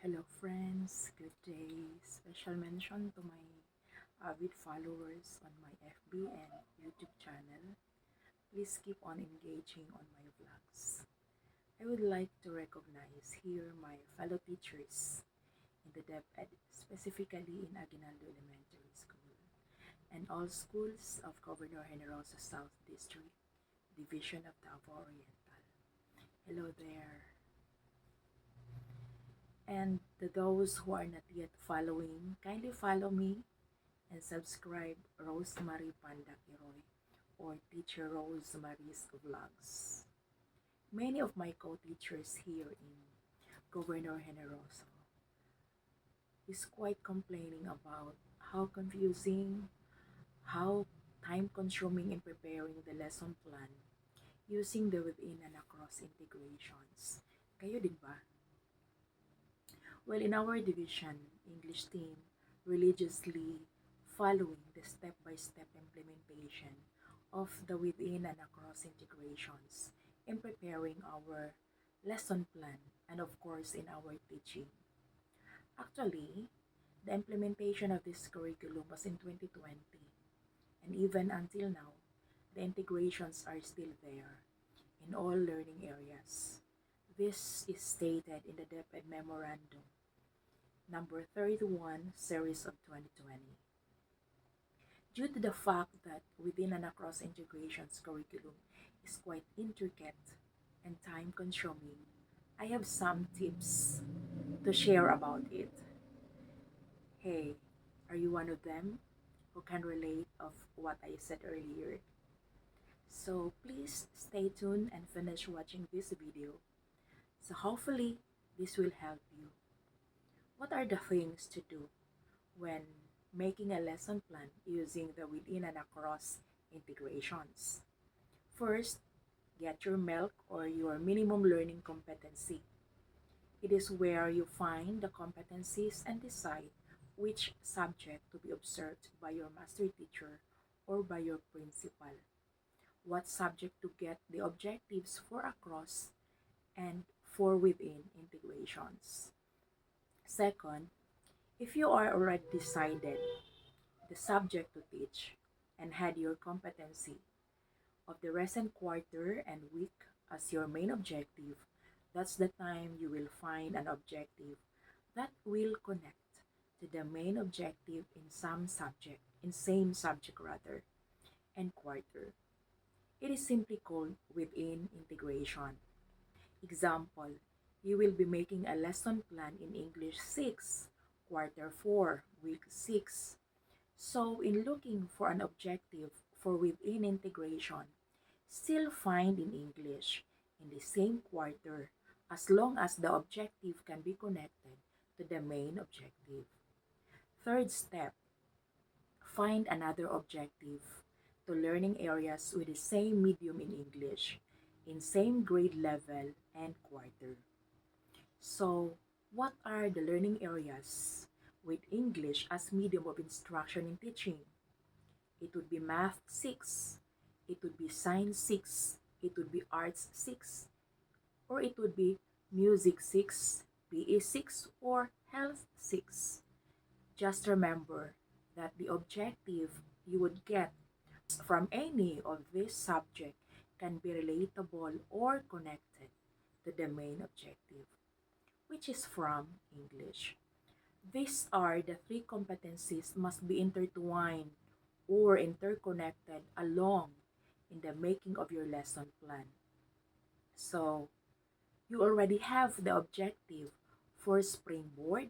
Hello friends, good day. Special mention to my avid followers on my FB and YouTube channel. Please keep on engaging on my vlogs. I would like to recognize here my fellow teachers in the DepEd, specifically in Aguinaldo Elementary School, and all schools of Governor Generosa South District, Division of Davao Oriental. Hello there. And to those who are not yet following, kindly follow me and subscribe Rosemary Pandakiroy or Teacher Rosemary's Vlogs. Many of my co-teachers here in Governor Generoso is quite complaining about how confusing, how time-consuming in preparing the lesson plan using the within and across integrations. Kayo din ba? Well, in our division, English team religiously following the step-by-step implementation of the within and across integrations in preparing our lesson plan and of course in our teaching. Actually, the implementation of this curriculum was in 2020 and even until now, the integrations are still there in all learning areas. This is stated in the DepEd Memorandum number 31 series of 2020. Due to the fact that within and across integrations curriculum is quite intricate and time consuming, I have some tips to share about it. Hey, are you one of them who can relate of what I said earlier? So please stay tuned and finish watching this video. So hopefully this will help you. What are the things to do when making a lesson plan using the within and across integrations? First, get your MELC or your minimum learning competency. It is where you find the competencies and decide which subject to be observed by your master teacher or by your principal. What subject to get the objectives for across and for within integrations. Second, if you are already decided the subject to teach and had your competency of the recent quarter and week as your main objective, that's the time you will find an objective that will connect to the main objective in same subject rather, and quarter. It is simply called within integration. Example, you will be making a lesson plan in English 6, quarter 4, week 6. So in looking for an objective for within integration, still find in English in the same quarter as long as the objective can be connected to the main objective. Third step, find another objective to learning areas with the same medium in English, in same grade level and quarter. So, what are the learning areas with English as medium of instruction in teaching? It would be Math 6, it would be Science 6, it would be Arts 6, or it would be Music 6, PE 6, or Health 6. Just remember that the objective you would get from any of this subject can be relatable or connected to the main objective, which is from English. These are the three competencies must be intertwined or interconnected along in the making of your lesson plan. So, you already have the objective for Springboard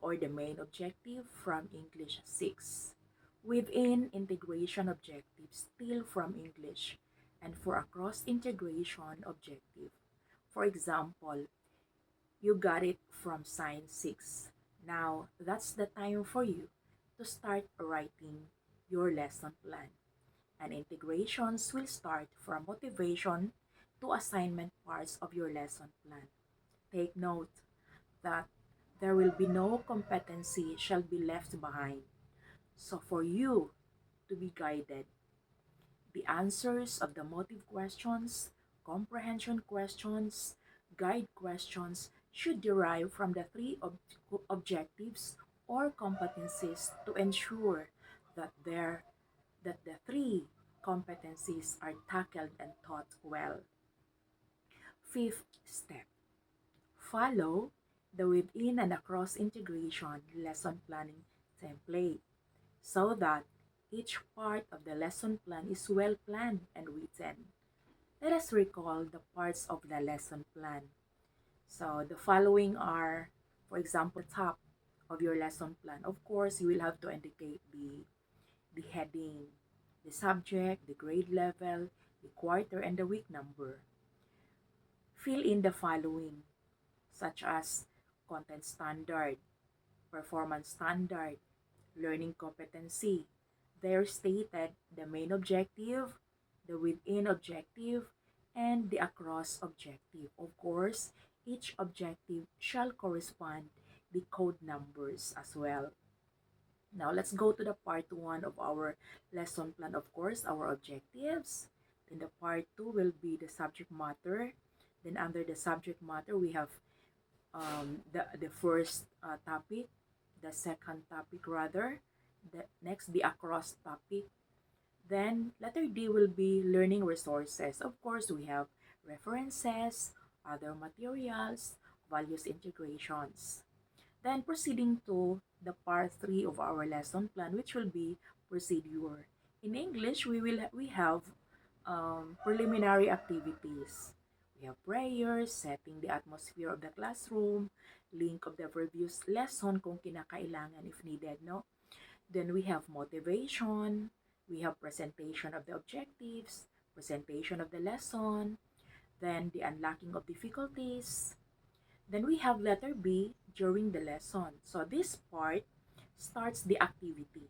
or the main objective from English 6. Within integration objectives still from English and for a cross integration objective. For example, you got it from Science 6. Now, that's the time for you to start writing your lesson plan. And integrations will start from motivation to assignment parts of your lesson plan. Take note that there will be no competency shall be left behind. So for you to be guided, the answers of the motive questions, comprehension questions, guide questions should derive from the three objectives or competencies to ensure that the three competencies are tackled and taught well. Fifth step, follow the within and across integration lesson planning template so that each part of the lesson plan is well planned and written. Let us recall the parts of the lesson plan. So the following are, for example, the top of your lesson plan. Of course, you will have to indicate the heading, the subject, the grade level, the quarter, and the week number. Fill in the following, such as content standard, performance standard, learning competency. They're stated the main objective, the within objective, and the across objective. Of course, each objective shall correspond the code numbers as well. Now, let's go to the part 1 of our lesson plan. Of course, our objectives. Then the part 2 will be the subject matter. Then under the subject matter, we have the first topic, the second topic rather, next the across topic. Then letter D will be learning resources. Of course, we have references, other materials, values integrations. Then proceeding to the part 3 of our lesson plan, which will be procedure. In English, we have preliminary activities. We have prayers, setting the atmosphere of the classroom, link of the previous lesson kung kinakailangan if needed, no? Then we have motivation, we have presentation of the objectives, presentation of the lesson, then the unlocking of difficulties. Then we have letter B during the lesson. So this part starts the activity.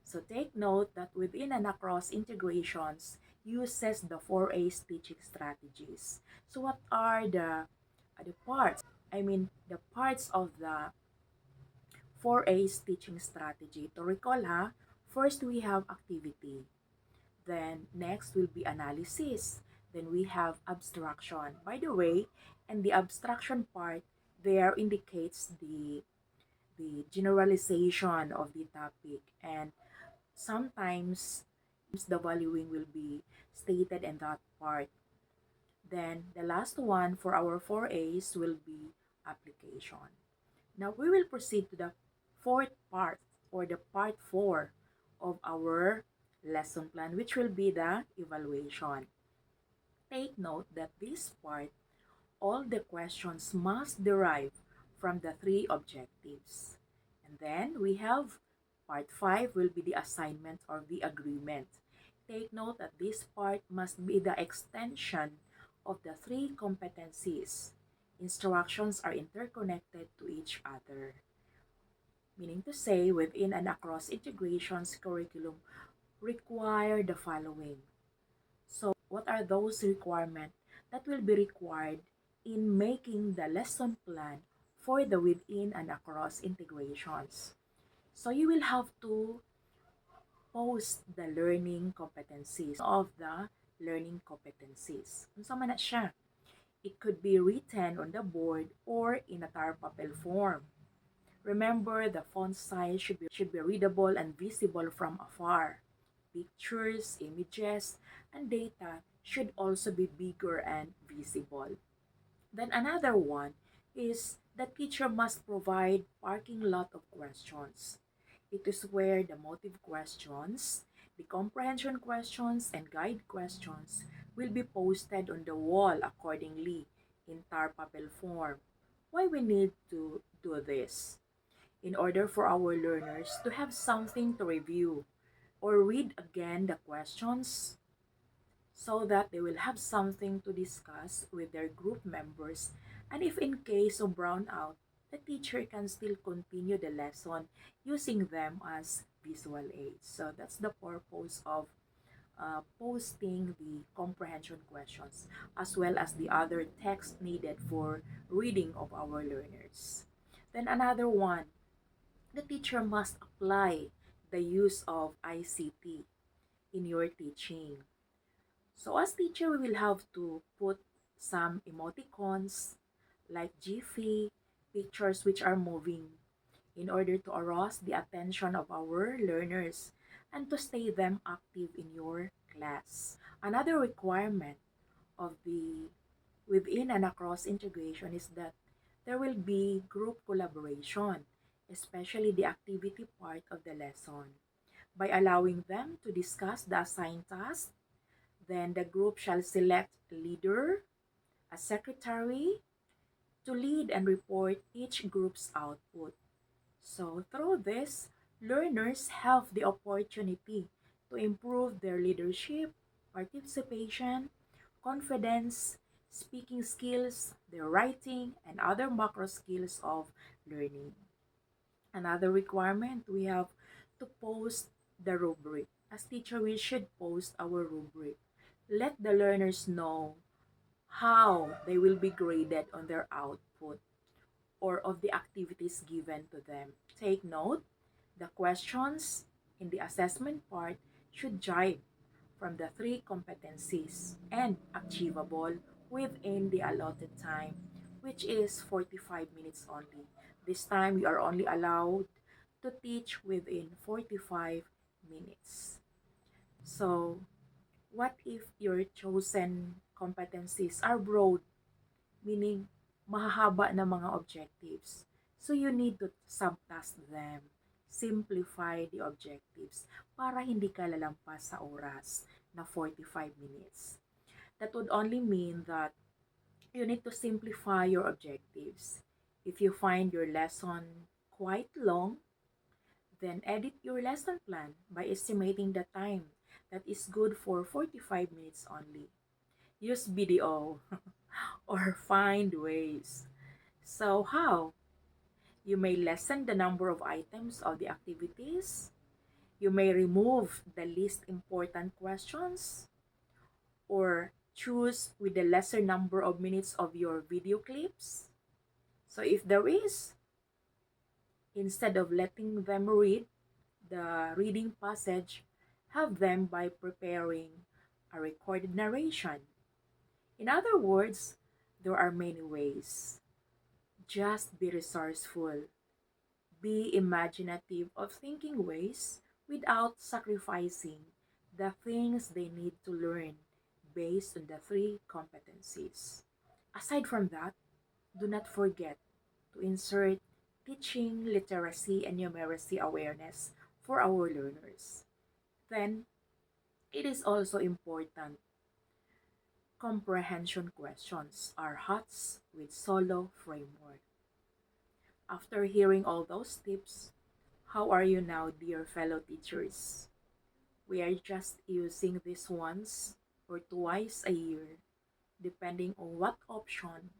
So take note that within and across integrations uses the 4A's teaching strategies. So what are the parts? I mean the parts of the 4A's teaching strategy. To recall first we have activity. Then next will be analysis. Then we have abstraction. By the way, and the abstraction part there indicates the generalization of the topic, and sometimes the valuing will be stated in that part. Then the last one for our 4A's will be application. Now we will proceed to the fourth part or the part 4 of our lesson plan, which will be the evaluation. Take note that this part, all the questions must derive from the three objectives. And then we have part 5 will be the assignment or the agreement. Take note that this part must be the extension of the three competencies. Instructions are interconnected to each other. Meaning to say, within and across integrations curriculum require the following. So what are those requirements that will be required in making the lesson plan for the within and across integrations? So you will have to post the learning competencies of the learning competencies. Unsa man na siya? It could be written on the board or in a tar papel form. Remember, the font size should be readable and visible from afar. Pictures, images, and data should also be bigger and visible. Then another one is the teacher must provide parking lot of questions. It is where the motive questions, the comprehension questions, and guide questions will be posted on the wall accordingly in tar papel form. Why we need to do this? In order for our learners to have something to review or read again the questions so that they will have something to discuss with their group members, and if in case of brownout, the teacher can still continue the lesson using them as visual aids. So that's the purpose of posting the comprehension questions as well as the other text needed for reading of our learners. Then another one, the teacher must apply the use of ICT in your teaching. So as teacher, we will have to put some emoticons like GIF, pictures which are moving, in order to arouse the attention of our learners and to stay them active in your class. Another requirement of the within and across integration is that there will be group collaboration, especially the activity part of the lesson. By allowing them to discuss the assigned task, then the group shall select a leader, a secretary, to lead and report each group's output. So through this, learners have the opportunity to improve their leadership, participation, confidence, speaking skills, their writing, and other macro skills of learning. Another requirement, we have to post the rubric. As teacher, we should post our rubric. Let the learners know how they will be graded on their output or of the activities given to them. Take note, the questions in the assessment part should jive from the three competencies and achievable within the allotted time, which is 45 minutes only. This time, you are only allowed to teach within 45 minutes. So, what if your chosen competencies are broad, meaning mahahaba na mga objectives? So, you need to subtask them, simplify the objectives para hindi ka lalampas sa oras na 45 minutes. That would only mean that you need to simplify your objectives. If you find your lesson quite long, then edit your lesson plan by estimating the time that is good for 45 minutes only. Use video or find ways. So how? You may lessen the number of items of the activities. You may remove the least important questions or choose with the lesser number of minutes of your video clips. So if there is, instead of letting them read the reading passage, have them by preparing a recorded narration. In other words, there are many ways. Just be resourceful. Be imaginative of thinking ways without sacrificing the things they need to learn based on the three competencies. Aside from that, do not forget to insert teaching, literacy, and numeracy awareness for our learners. Then, it is also important. Comprehension questions are HOTS with Solo framework. After hearing all those tips, how are you now, dear fellow teachers? We are just using this once or twice a year, depending on what option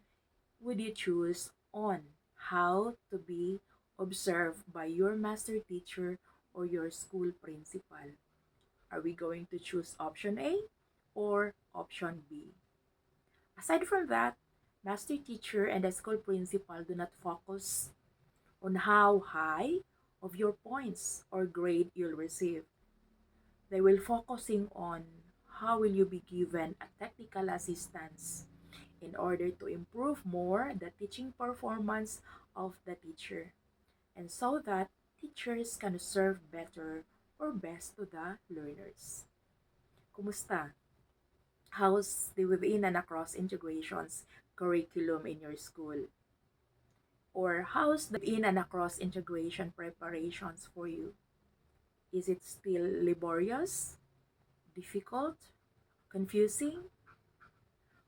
would you choose on how to be observed by your master teacher or your school principal. Are we going to choose option A or option B? Aside from that, master teacher and the school principal do not focus on how high of your points or grade you'll receive. They will focusing on how will you be given a technical assistance in order to improve more the teaching performance of the teacher and so that teachers can serve better or best to the learners. Kumusta? How's the within and across integrations curriculum in your school? Or how's the within and across integration preparations for you? Is it still laborious, difficult, confusing?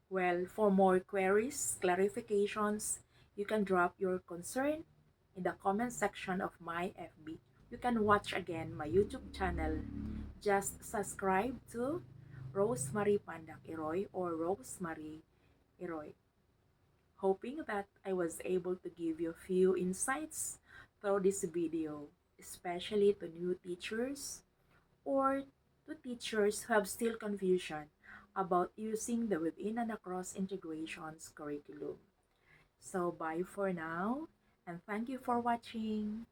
Well, for more queries, clarifications, you can drop your concern in the comment section of my FB. You can watch again my YouTube channel. Just subscribe to Rosemary Pandak Iroy or Rosemary Iroy. Hoping that I was able to give you a few insights through this video, especially to new teachers or to teachers who have still confusion about using the within and across integrations curriculum. So bye for now and thank you for watching.